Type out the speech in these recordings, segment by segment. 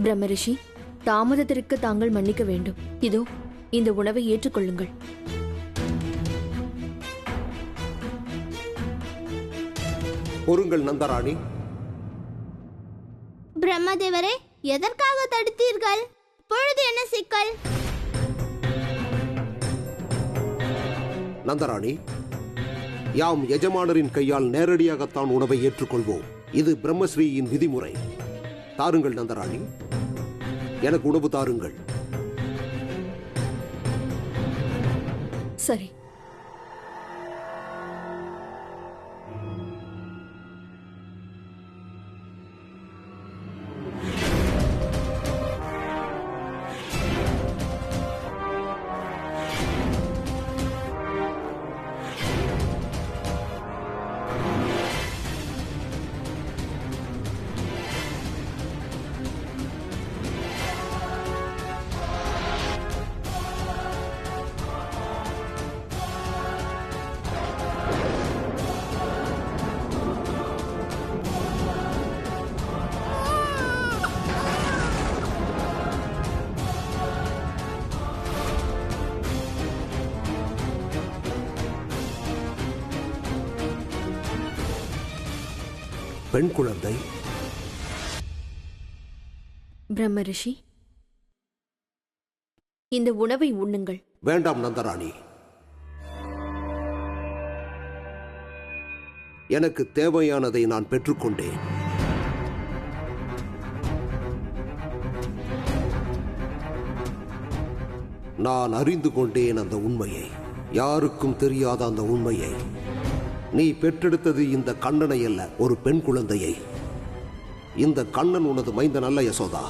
பிரம்மரிஷி, தாமதத்திற்கு தாங்கள் மன்னிக்க வேண்டும். இதோ இந்த உணவை ஏற்றுக்கொள்ளுங்கள். பொறுங்கள் நந்தராணி. பிரம்மதேவரே, எதற்காக தடுத்தீர்கள்? பொழுது என்ன சிக்கல்? நந்தராணி, யாம் எஜமானரின் கையால் நேரடியாகத்தான் உணவை ஏற்றுக்கொள்வோம். இது பிரம்மஸ்ரீயின் விதிமுறை. தாருங்கள் நந்தராணி, எனக்கு உணவு தாருங்கள். சரி. பெண் குழந்தை. பிரம்மரிஷி, இந்த உணவை உண்ணுங்கள். வேண்டாம் நந்தராணி, எனக்கு தேவையானதை நான் பெற்றுக்கொண்டேன். நான் அறிந்து கொண்டேன் அந்த உண்மையை, யாருக்கும் தெரியாத அந்த உண்மையை. நீ பெற்றெடுத்தது இந்த கண்ணனை அல்ல, ஒரு பெண் குழந்தையை. இந்த கண்ணன் உனது மைந்தன் அல்ல யசோதா.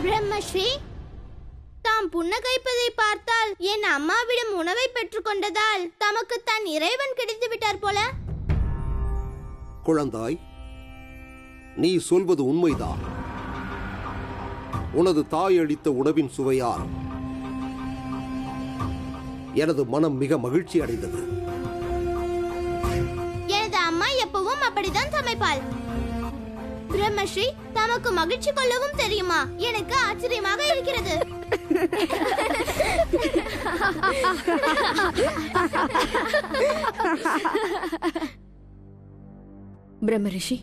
பிரம்மஸ்ரீ, தாம் புன்னகைப்பதை பார்த்தால் என் அம்மாவிடம் உணவை பெற்றுக் கொண்டதால் தமக்கு தான் இறைவன் கிடைத்து விட்டார் போல. குழந்தாய், நீ சொல்வது உண்மைதான். உனது தாய் அளித்த உணவின் சுவையால் எனது மனம் மிக மகிழ்ச்சி அடைந்தது. எனது அம்மா எப்பவும் அப்படிதான் சமைப்பாள். பிரம்மஸ்ரீ, தமக்கு மகிழ்ச்சி கொள்ளவும் தெரியுமா? எனக்கு ஆச்சரியமாக இருக்கிறது. பிரம்மரிஷி,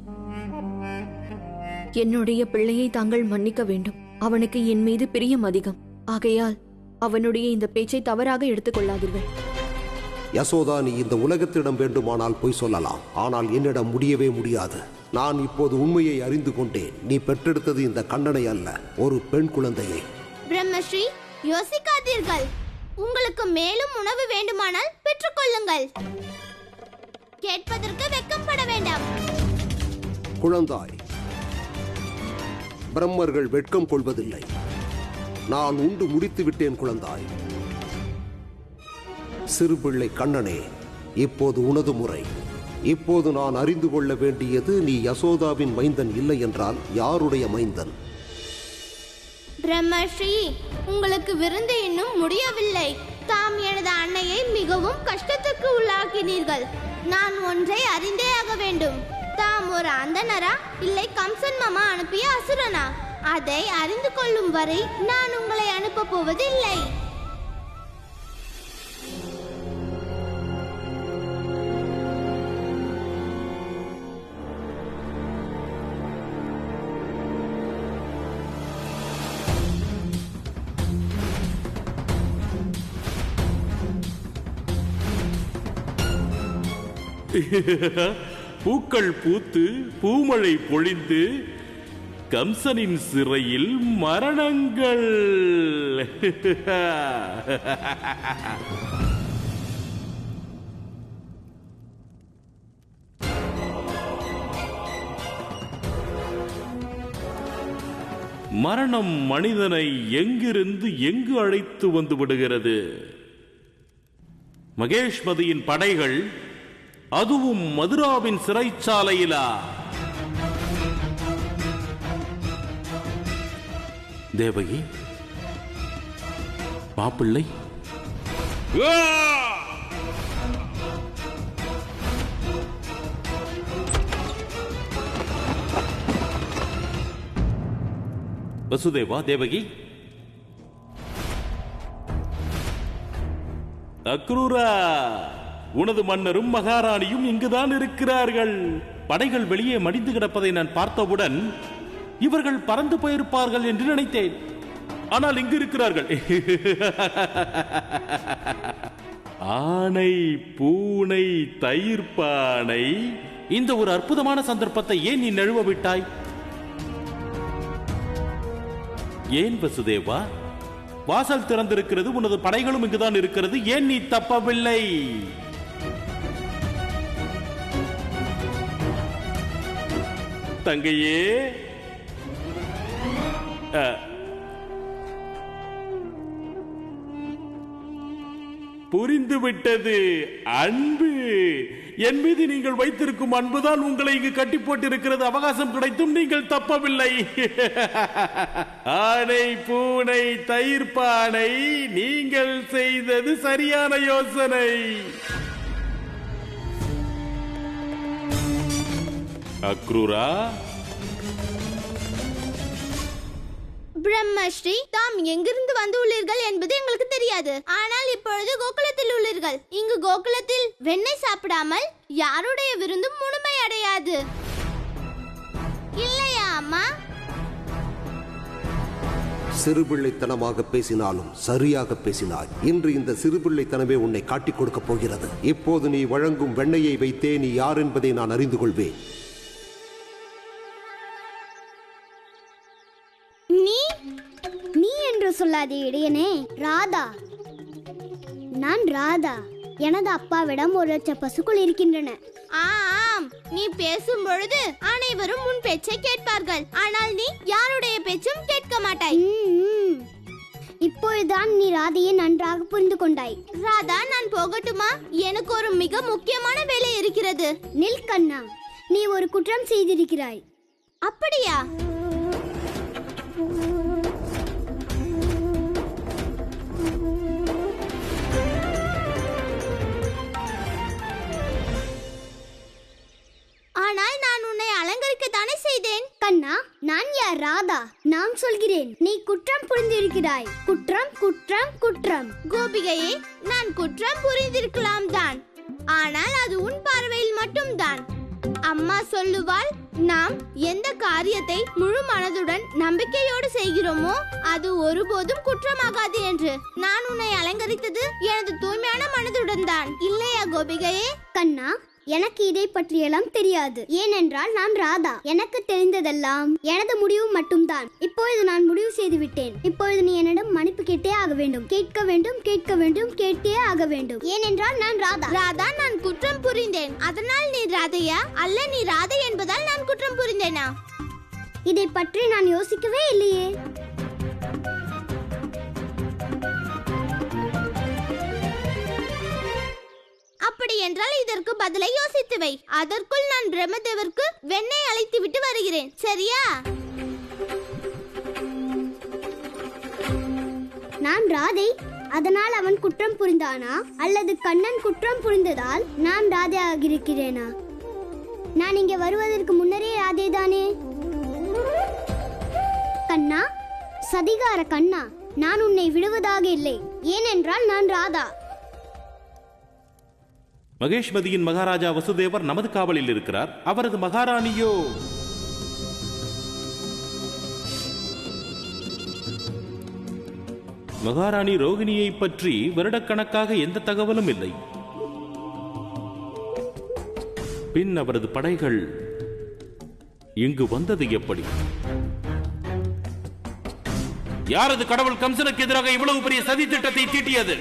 என்னுடைய பிள்ளையை தாங்கள் மன்னிக்க வேண்டும். அவனுக்கு என் மீது பிரியம் அதிகம். ஆகையால் அவனுடைய இந்த பேச்சை தவறாக எடுத்துக் கொள்ளாதீர்கள். யசோதா, நீ இந்த உலகத்திடம் வேண்டுமானால் பொய் சொல்லலாம், ஆனால் என்னிடம் முடியவே முடியாது. நான் இப்போது உண்மையை அறிந்து கொண்டேன். நீ பெற்றெடுத்தது இந்த கண்ணனை அல்ல, ஒரு பெண் குழந்தையை. பிரம்மஸ்ரீ, யோசிக்காதீர்கள். உங்களுக்கு மேலும் உணவு வேண்டுமானால் பெற்றுக்கொள்ளுங்கள். கேட்பதற்கு வெட்கப்பட வேண்டாம். குழந்தாய், பிரம்மர்கள் வெட்கம் கொள்வதில்லை. நான் உண்டு முடித்து விட்டேன் குழந்தாய். சிறுபிள்ளை கண்ணனே, இப்போது உனது முறை. இப்போது நான் அறிந்து கொள்ள வேண்டியது, நீ யசோதாவின் மைந்தன் இல்லை என்றால் யாருடைய மைந்தன்? பிரம்மஸ்ரீ, உங்களுக்கு விருந்து இன்னும் முடியவில்லை. தாம் எனது அன்னையை மிகவும் கஷ்டத்துக்கு உள்ளாக்கினீர்கள். நான் ஒன்றை அறிந்தே ஆக வேண்டும். தாம் ஒரு அந்தனரா, இல்லை கம்சன் மாமா அனுப்பிய அசுரனா? அதை அறிந்து கொள்ளும் வரை நான் உங்களை அனுப்ப போவதில்லை. பூக்கள் பூத்து பூமழை பொழிந்து கம்சனின் சிறையில் மரணங்கள். மரணம் மனிதனை எங்கிருந்து எங்கு அழைத்து வந்து விடுகிறது. மகேஷ்மதியின் படைகள், அதுவும் மதுராவின் சிறைச்சாலையிலா? தேவகி, மாப்பிள்ளை, வசுதேவா, தேவகி, அக்ரூரா, உனது மன்னரும் மகாராணியும் இங்குதான் இருக்கிறார்கள். படைகள் வெளியே மடிந்து கிடப்பதை நான் பார்த்தவுடன் இவர்கள் பறந்து போயிருப்பார்கள் என்று நினைத்தேன். ஆனால் இங்கு இருக்கிறார்கள். ஆனை, பூனை, தயிர் பானை, இந்த ஒரு அற்புதமான சந்தர்ப்பத்தை ஏன் நீ நழுவ விட்டாய்? ஏன் வசுதேவா? வாசல் திறந்திருக்கிறது, உனது படைகளும் இங்குதான் இருக்கிறது, ஏன் நீ தப்பவில்லை? தங்கையே, புரிந்துவிட்டது. அன்பு, என் மீது நீங்கள் வைத்திருக்கும் அன்புதான் உங்களை இங்கு கட்டி போட்டிருக்கிறது. அவகாசம் கிடைத்தும் நீங்கள் தப்பவில்லை. ஆனை, பூனை, தயிர் பானை, நீங்கள் செய்தது சரியான யோசனை. அக்ரூரா, பிரம்மஸ்ரீ, தாம் எங்கிருந்து வந்துள்ளீர்கள் என்பது எங்களுக்கு தெரியாது. ஆனால் இப்பொழுது கோகுலத்தில் உள்ளீர்கள். இங்கு கோகுலத்தில் வெண்ணெய் சாப்பிடாமல் யாருடைய விருந்தும் முழுமை அடையாது. இல்லையா அம்மா? சிறுபிள்ளைத்தனமாக பேசினாலும் சரியாக பேசினாய். இன்று இந்த சிறுபிள்ளைத்தனமே உன்னை காட்டிக் கொடுக்கப் போகிறது. இப்போது நீ வழங்கும் வெண்ணையை வைத்தே நீ யார் என்பதை நான் அறிந்து கொள்வேன். நீ என்று சொல்லாதே இடையனே. ராதா, நான் ராதா. எனது அப்பாவிடம் 1,00,000 பசுக்கள் இருக்கின்றன. ஆம், நீ பேசும் பொழுது அனைவரும் உன் பேச்சை கேட்பார்கள். ஆனால் நீ யாருடைய பேச்சும் கேட்க மாட்டாய். இப்பொழுதுதான் நீ ராதையை நன்றாக புரிந்து கொண்டாய். ராதா, நான் போகட்டுமா? எனக்கு ஒரு மிக முக்கியமான வேலை இருக்கிறது. நில் கண்ணா, நீ ஒரு குற்றம் செய்திருக்கிறாய். அப்படியா? ஆனால் நான் உன்னை அலங்கரிக்கத்தானே செய்தேன். கண்ணா, நான் யார்? ராதா. நான் சொல்கிறேன், நீ குற்றம் புரிந்திருக்கிறாய். குற்றம், குற்றம், குற்றம். கோபிகையே, நான் குற்றம் புரிந்திருக்கலாம் தான். ஆனால் அது உன் பார்வையில் மட்டும்தான். அம்மா சொல்லுவாள், நாம் எந்த காரியத்தை முழு மனதுடன் நம்பிக்கையோடு செய்கிறோமோ அது ஒருபோதும் குற்றமாகாது என்று. நான் உன்னை அலங்கரித்தது எனது தூய்மையான மனதுடன் தான். இல்லையா கோபிகையே? கண்ணா, எனக்கு இதை பற்றியெல்லாம் தெரியாது. ஏனென்றால் நான் ராதா. எனக்கு தெரிந்ததெல்லாம் எனது முடிவு மட்டும்தான். இப்பொழுது நான் முடிவு செய்து விட்டேன். இப்பொழுது நீ என்னிடம் மன்னிப்பு கேட்டே ஆக வேண்டும். கேட்க வேண்டும், கேட்க வேண்டும், கேட்டே ஆக வேண்டும். ஏனென்றால் நான் ராதா. ராதா, நான் குற்றம் புரிந்தேன். அதனால் நீ ராதையா? அல்ல, நீ ராதை என்பதால் நான் குற்றம் புரிந்தேனா? இதை பற்றி நான் யோசிக்கவே இல்லையே. அப்படி என்றால் இதற்கு பதிலை யோசித்து வை. அதற்குள் நான் பிரம்மதேவருக்கு வெண்ணெய் அழைத்து விட்டு வருகிறேன். சரியா? நான் ராதை, அதனால் அவன் குற்றம் புரிந்தானா? அல்லது கண்ணன் குற்றம் புரிந்ததால் நான் ராதை ஆகியிருக்கிறேனா? நான் இங்கே வருவதற்கு முன்னரே ராதை தானே. கண்ணா, சதிகார கண்ணா, நான் உன்னை விடுவதாக இல்லை. ஏனென்றால் நான் ராதா. மகேஷ்மதியின் மகாராஜா வசுதேவர் நமது காவலில் இருக்கிறார். அவரது மகாராணியோ மகாராணி ரோகிணியை பற்றி வருடக்கணக்காக எந்த தகவலும் இல்லை. பின் அவரது படைகள் இங்கு வந்தது எப்படி? யாரது கடவுள் கம்சனுக்கு எதிராக இவ்வளவு பெரிய சதி திட்டத்தை தீட்டியது?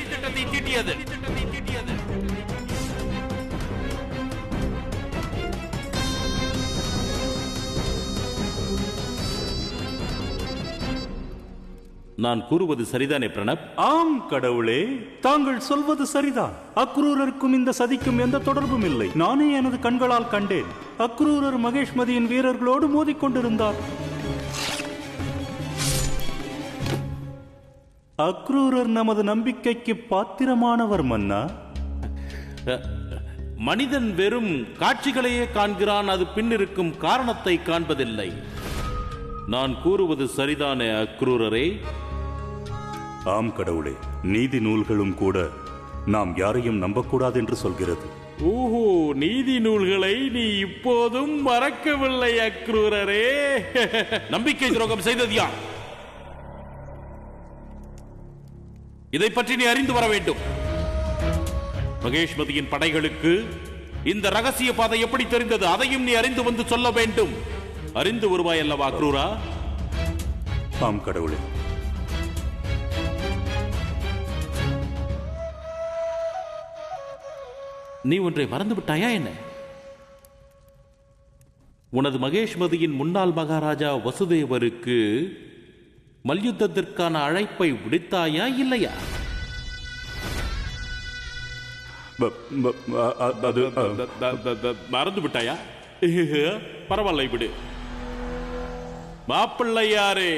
நான் கூறுவது சரிதானே பிரணப்? ஆம் கடவுளே, தாங்கள் சொல்வது சரிதான். அக்ரூரருக்கும் இந்த சதிக்கும் எந்த தொடர்பும் இல்லை. நானே எனது கண்களால் கண்டேன். அக்ரூரர் மகேஷ்மதியின் வீரர்களோடு மோதிக்கொண்டிருந்தார். அக்ரூரர் நமது நம்பிக்கைக்கு பாத்திரமானவர் மன்னா. மனிதன் வெறும் காட்சிகளையே காண்கிறான், அது பின்னிருக்கும் காரணத்தை காண்பதில்லை. நான் கூறுவது சரிதானே அக்ரூரரே? ஆம் கடவுளே, நீதி நூல்களும் கூட நாம் யாரையும் நம்பக்கூடாது என்று சொல்கிறது. ஓஹோ, நீதி நூல்களை நீ இப்போதும் மறக்கவில்லை அக்ரூரரே. நம்பிக்கை துரோகம் செய்தது யார்? இதை பற்றி நீ அறிந்து வர வேண்டும். மகேஷ்மதியின் படைகளுக்கு இந்த ரகசிய பாதை எப்படி தெரிந்தது? அதையும் நீ அறிந்து வந்து சொல்ல வேண்டும். அறிந்து வருவாய் அல்லவா அக்ரூரா? ஆம் கடவுளே. நீ ஒன்றை மறந்து விட்டாயா என்ன? உனது மகேஷ்மதியின் முன்னாள் மகாராஜா வசுதேவருக்கு மல்யுத்தத்திற்கான அழைப்பை விடுத்தாயா இல்லையா? மறந்து விட்டாயா? பரவாயில்லை, விடு. மாப்பிள்ளையாரே,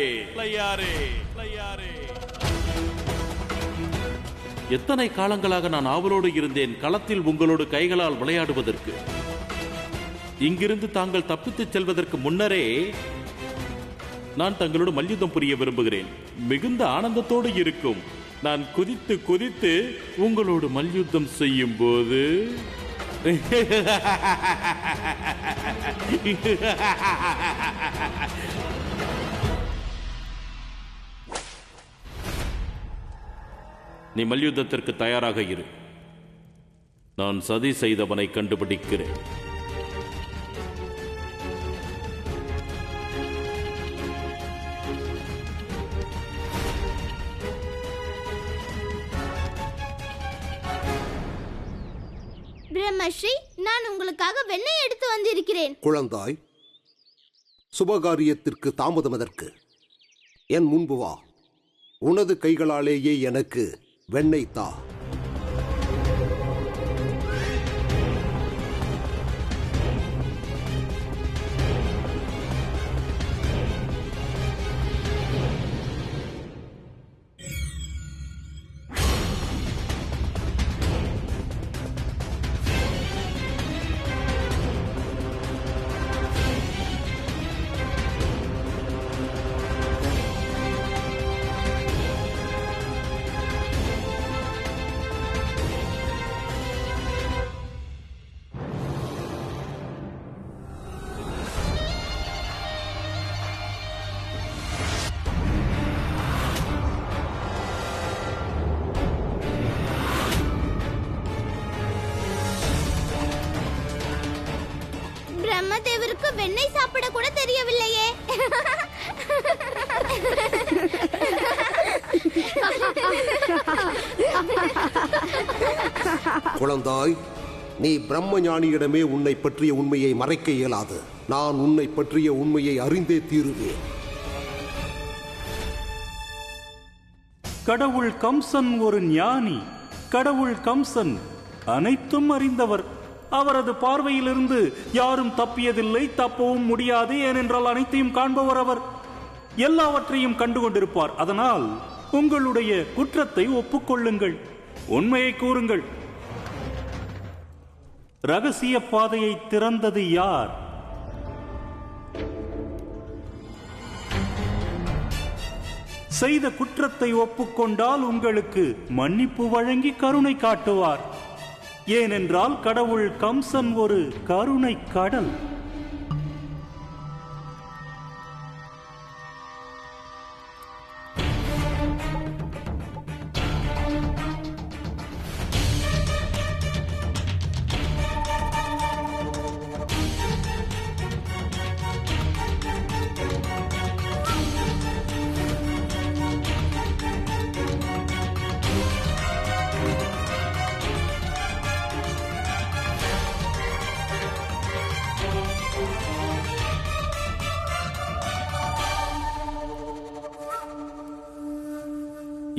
எத்தனை காலங்களாக நான் ஆவலோடு இருந்தேன் களத்தில் உங்களோடு கைகளால் விளையாடுவதற்கு. இங்கிருந்து தாங்கள் தப்பித்துச் செல்வதற்கு முன்னரே நான் தங்களோடு மல்யுத்தம் புரிய விரும்புகிறேன். மிகுந்த ஆனந்தத்தோடு இருக்கும். நான் குதித்து குதித்து உங்களோடு மல்யுத்தம் செய்யும் போது நீ மல்யுத்தத்திற்கு தயாராக இரு. நான் சதி செய்தவனை கண்டுபிடிக்கிறேன். பிரம்மஸ்ரீ, நான் உங்களுக்காக வெண்ணெய் எடுத்து வந்திருக்கிறேன். குழந்தாய், சுபகாரியத்திற்கு தாமதம் எதற்கு? என் முன்பு வா. உனது கைகளாலேயே எனக்கு வெண்ணெய் தா. பிரம்மதேவருக்கு வெண்ணெய் சாப்பிட கூட தெரியவில்லையே. குழந்தாய், நீ பிரம்ம ஞானியிடமே உன்னை பற்றிய உண்மையை மறைக்க இயலாது. நான் உன்னை பற்றிய உண்மையை அறிந்தே தீருவேன். கடவுள் கம்சன் ஒரு ஞானி. கடவுள் கம்சன் அனைத்தும் அறிந்தவர். அவரது பார்வையிலிருந்து யாரும் தப்பியதில்லை, தப்பவும் முடியாது. ஏனென்றால் அனைத்தையும் காண்பவர் அவர். எல்லாவற்றையும் கண்டுகொண்டிருப்பார். அதனால் உங்களுடைய குற்றத்தை ஒப்புக்கொள்ளுங்கள், உண்மையை கூறுங்கள். ரகசிய பாதையை திறந்தது யார்? செய்த குற்றத்தை ஒப்புக்கொண்டால் உங்களுக்கு மன்னிப்பு வழங்கி கருணை காட்டுவார். ஏனென்றால் கடவுள் கம்சன் ஒரு கருணை கடல்.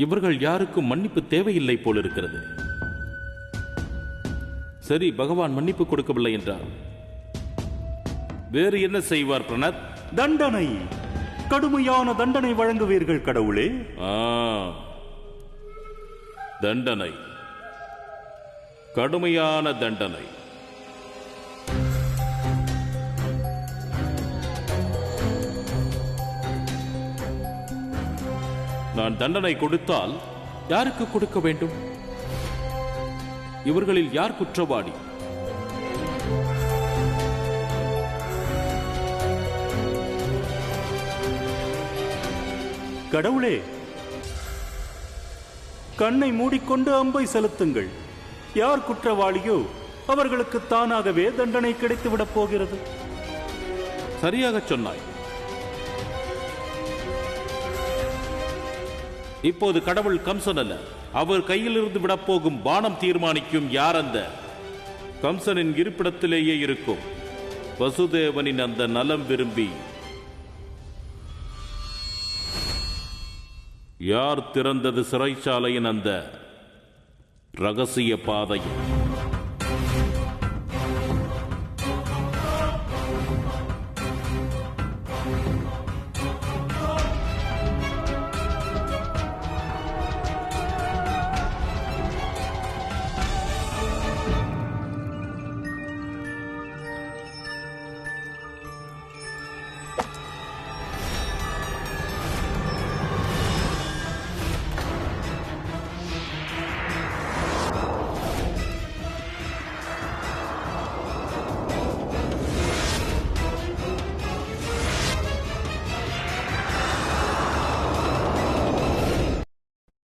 இவர்கள் யாருக்கும் மன்னிப்பு தேவையில்லை போல் இருக்கிறது. சரி, பகவான் மன்னிப்பு கொடுக்கவில்லை என்றார் வேறு என்ன செய்வார் பிரணத்? தண்டனை, கடுமையான தண்டனை வழங்குவீர்கள் கடவுளே. தண்டனை, கடுமையான தண்டனை. நான் தண்டனை கொடுத்தால் யாருக்கு கொடுக்க வேண்டும்? இவர்களில் யார் குற்றவாளி? கடவுளே, கண்ணை மூடிக்கொண்டு அம்பை செலுத்துங்கள். யார் குற்றவாளியோ அவர்களுக்கு தானாகவே தண்டனை கிடைத்துவிடப் போகிறது. சரியாக சொன்னாய். இப்போது கடவுள் கம்சன் அல்ல, அவர் கையிலிருந்து விடப்போகும் பானம் தீர்மானிக்கும் யார் அந்த கம்சனின் இருப்பிடத்திலேயே இருக்கும். வசுதேவனின் அந்த நலம் விரும்பி யார் திறந்தது சிறைச்சாலையின் அந்த ரகசிய பாதையை?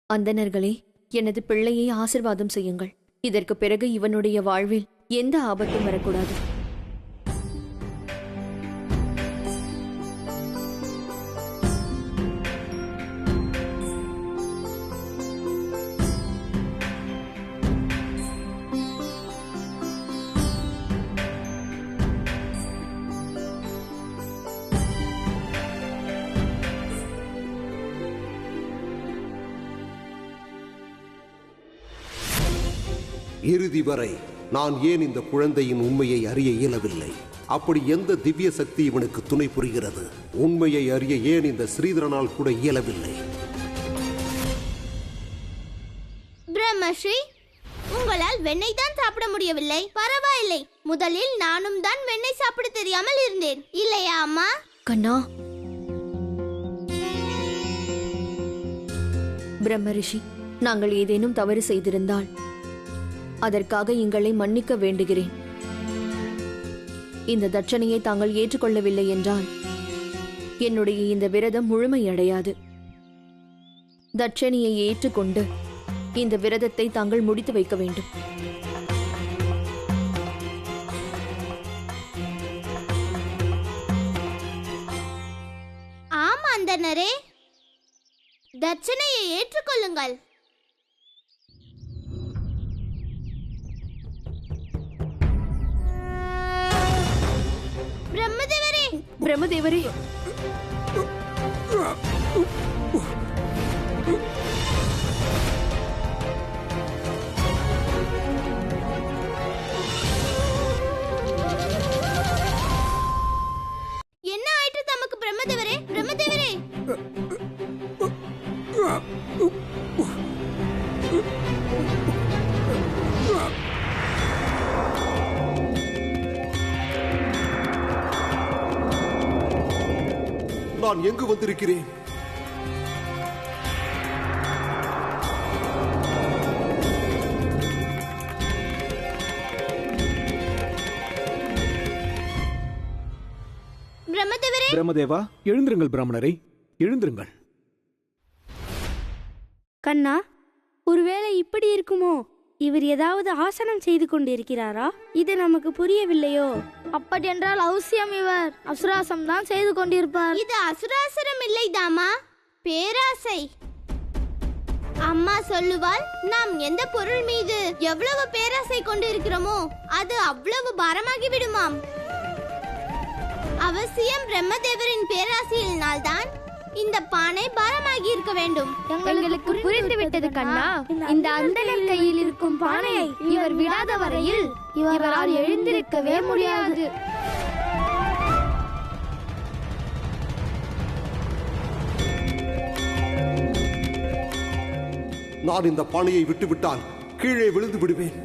அந்தணர்களே, எனது பிள்ளையை ஆசிர்வாதம் செய்யுங்கள். இதற்கு பிறகு இவனுடைய வாழ்வில் எந்த ஆபத்தும் வரக்கூடாது. இறுதி வரை நான் ஏன் இந்த குழந்தையின் உண்மையை அறிய இயலவில்லை? அப்படி எந்த திவ்ய சக்தி இவனுக்கு துணை புரிகிறது? உண்மையை அறிய ஏன் இந்த ஸ்ரீதரனால் கூட இயலவில்லை? பிரம்மஸ்ரீ, உங்களால் வெண்ணெய் தான் சாப்பிட முடியவில்லை. பரவாயில்லை, முதலில் நானும் தான் வெண்ணெய் சாப்பிட தெரியாமல் இருந்தேன், இல்லையா அம்மா? கண்ணா, பிரம்மரிஷி, நாங்கள் ஏதேனும் தவறு செய்திருந்தால் அதற்காக எங்களை மன்னிக்க வேண்டுகிறேன். இந்த தட்சணையை தாங்கள் ஏற்றுக்கொள்ளவில்லை என்றால் என்னுடைய இந்த விரதம் முழுமையடையாது. தட்சணையை ஏற்றுக்கொண்டு இந்த விரதத்தை தாங்கள் முடித்து வைக்க வேண்டும். ஆமா அந்தணரே, தட்சணையை ஏற்றுக்கொள்ளுங்கள். பிரம்மதேவரே, பிரம்மதேவரே, என்ன ஆயிற்று தமக்கு? பிரம்மதேவரே, பிரம்மதேவரே, நான் எங்கு வந்திருக்கிறேன்? பிரம்மதேவரே. பிரம்மதேவா, எழுந்திருங்கள். பிராமணரை எழுந்திருங்கள். கண்ணா, ஒருவேளை இப்படி இருக்குமோ? இவர் ஏதாவது ஆசனம் செய்து கொண்டிருக்கிறாரா? இது நமக்கு புரியவில்லையோ? அப்படி என்றால் அவசியம் இவர் அசுராசம் தான் செய்து கொண்டிருப்பார். இது அசுராசுரம் இல்லை தாமா, பேராசை. அம்மா சொல்லுவாள், நாம் எந்த பொருள் மீது எவ்வளவு பேராசை கொண்டிருக்கிறோமோ அது அவ்வளவு பாரமாகி விடுமாம். அவசியம் பிரம்மதேவரின் பேராசையினால் தான் இந்த பானை பாரமாகி இருக்க வேண்டும். எங்களுக்கு புரிந்து விட்டது கண்ணா. இந்த அந்தணர் கையில் இருக்கும் பானையை இவர் விடாத வரையில் இவரால் எழுந்திருக்கவே முடியாது. நான் இந்த பானையை விட்டுவிட்டால் கீழே விழுந்து விடுவேன்.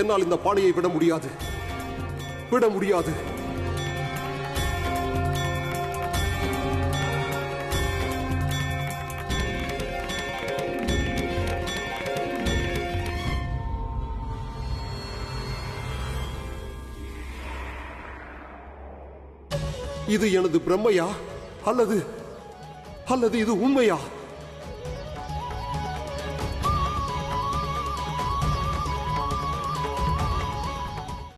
என்னால் இந்த பானையை விட முடியாது, விட முடியாது. இது எனது பிரம்மையா அல்லது அல்லது இது உண்மையா?